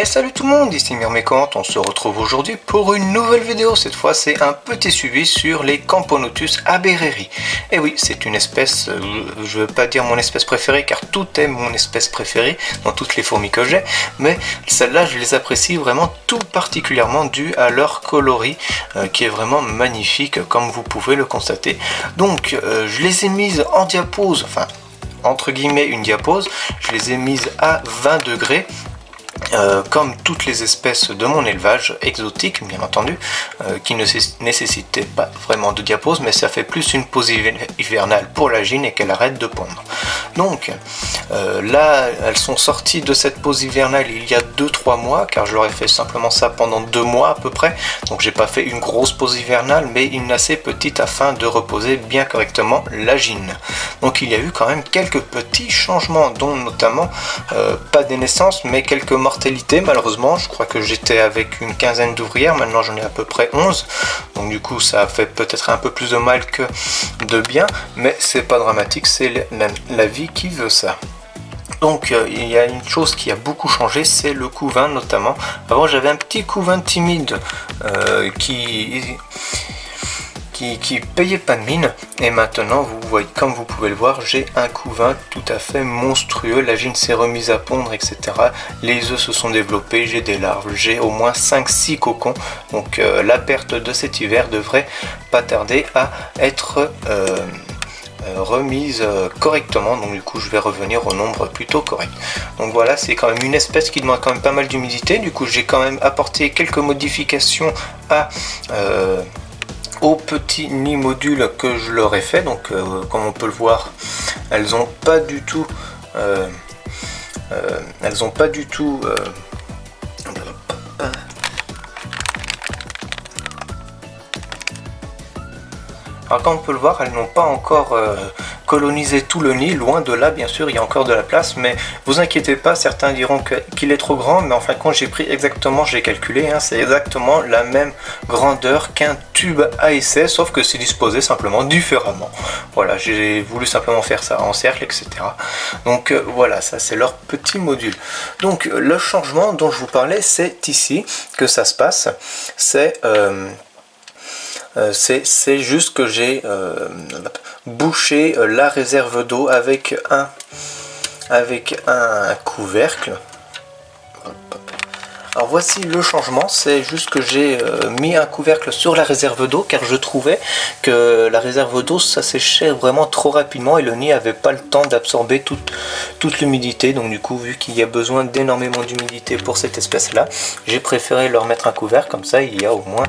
Et salut tout le monde, ici Myrmécante, on se retrouve aujourd'hui pour une nouvelle vidéo. Cette fois c'est un petit suivi sur les Camponotus aberreri. Et oui, c'est une espèce, je ne veux pas dire mon espèce préférée car tout est mon espèce préférée dans toutes les fourmis que j'ai, mais celles-là je les apprécie vraiment tout particulièrement dû à leur coloris qui est vraiment magnifique comme vous pouvez le constater. Donc je les ai mises en diapose, enfin entre guillemets une diapose, je les ai mises à 20 degrés. Comme toutes les espèces de mon élevage, exotiques bien entendu, qui ne nécessitaient pas vraiment de diapose, mais ça fait plus une pause hivernale pour la gine et qu'elle arrête de pondre. Donc là, elles sont sorties de cette pause hivernale il y a 2-3 mois, car je leur ai fait simplement ça pendant 2 mois à peu près, donc j'ai pas fait une grosse pause hivernale, mais une assez petite afin de reposer bien correctement la gine. Donc il y a eu quand même quelques petits changements, dont notamment pas des naissances, mais quelques mortalités. Malheureusement, je crois que j'étais avec une quinzaine d'ouvrières, maintenant j'en ai à peu près 11, donc du coup ça fait peut-être un peu plus de mal que de bien, mais c'est pas dramatique, c'est la vie qui veut ça. Donc il y a une chose qui a beaucoup changé, c'est le couvain notamment. Avant j'avais un petit couvain timide qui payait pas de mine, et maintenant vous voyez, comme vous pouvez le voir, j'ai un couvain tout à fait monstrueux. La gine s'est remise à pondre, etc. Les œufs se sont développés, j'ai des larves, j'ai au moins 5-6 cocons, donc la perte de cet hiver devrait pas tarder à être remise correctement, donc du coup je vais revenir au nombre plutôt correct. Donc voilà, c'est quand même une espèce qui demande quand même pas mal d'humidité, du coup j'ai quand même apporté quelques modifications au petit nid module que je leur ai fait. Donc comme on peut le voir, elles ont pas du tout alors comme on peut le voir, elles n'ont pas encore colonisé tout le nid, loin de là bien sûr, il y a encore de la place, mais vous inquiétez pas, certains diront qu'il est trop grand, mais en fin de compte j'ai pris exactement, j'ai calculé, hein, c'est exactement la même grandeur qu'un tube à essai, sauf que c'est disposé simplement différemment. Voilà, j'ai voulu simplement faire ça en cercle, etc. Donc voilà, ça c'est leur petit module. Donc le changement dont je vous parlais, c'est ici que ça se passe, c'est juste que j'ai bouché la réserve d'eau avec un couvercle. Alors voici le changement, c'est juste que j'ai mis un couvercle sur la réserve d'eau, car je trouvais que la réserve d'eau ça séchait vraiment trop rapidement et le nid avait pas le temps d'absorber toute l'humidité. Donc du coup, vu qu'il y a besoin d'énormément d'humidité pour cette espèce là, j'ai préféré leur mettre un couvercle, comme ça il y a au moins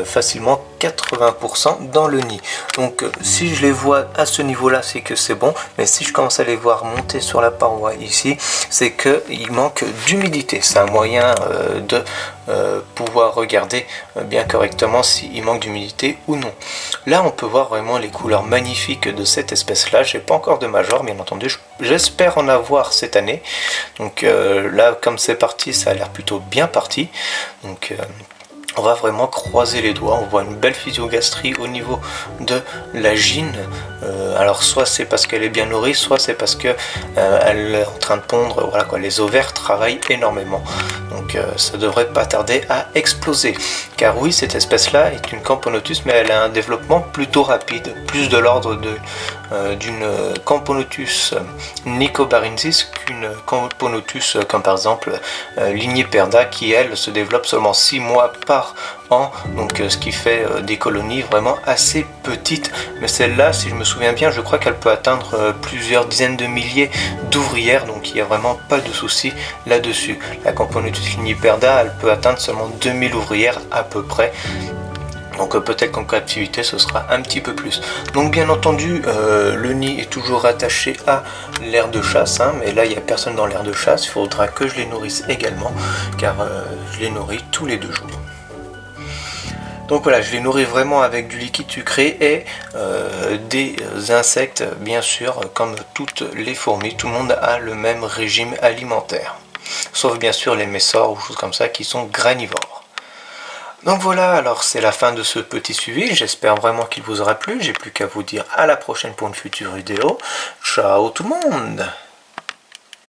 facilement 80% dans le nid. Donc si je les vois à ce niveau là, c'est que c'est bon, mais si je commence à les voir monter sur la paroi ici, c'est qu'il manque d'humidité. C'est un moyen de pouvoir regarder bien correctement s'il manque d'humidité ou non. Là on peut voir vraiment les couleurs magnifiques de cette espèce là. J'ai pas encore de major bien entendu, j'espère en avoir cette année. Donc là comme c'est parti, ça a l'air plutôt bien parti, donc on va vraiment croiser les doigts. On voit une belle physiogastrie au niveau de la gine. Alors soit c'est parce qu'elle est bien nourrie, soit c'est parce que elle est en train de pondre. Voilà quoi, les ovaires travaillent énormément. Donc ça devrait pas tarder à exploser. Car oui, cette espèce-là est une Camponotus, mais elle a un développement plutôt rapide, plus de l'ordre d'une Camponotus nicobarensis qu'une Camponotus comme par exemple Ligniperda, qui elle se développe seulement 6 mois par an, donc ce qui fait des colonies vraiment assez petites. Mais celle-là, si je me souviens bien, je crois qu'elle peut atteindre plusieurs dizaines de milliers d'ouvrières, donc il n'y a vraiment pas de souci là-dessus. La Camponotus ligniperda, elle peut atteindre seulement 2000 ouvrières à peu près. Donc peut-être qu'en captivité ce sera un petit peu plus. Donc bien entendu le nid est toujours attaché à l'aire de chasse, hein, mais là il n'y a personne dans l'aire de chasse, il faudra que je les nourrisse également, car je les nourris tous les 2 jours. Donc voilà, je les nourris vraiment avec du liquide sucré et des insectes, bien sûr, comme toutes les fourmis. Tout le monde a le même régime alimentaire, sauf bien sûr les messors ou choses comme ça qui sont granivores. Donc voilà, alors c'est la fin de ce petit suivi, j'espère vraiment qu'il vous aura plu. J'ai plus qu'à vous dire à la prochaine pour une future vidéo. Ciao tout le monde!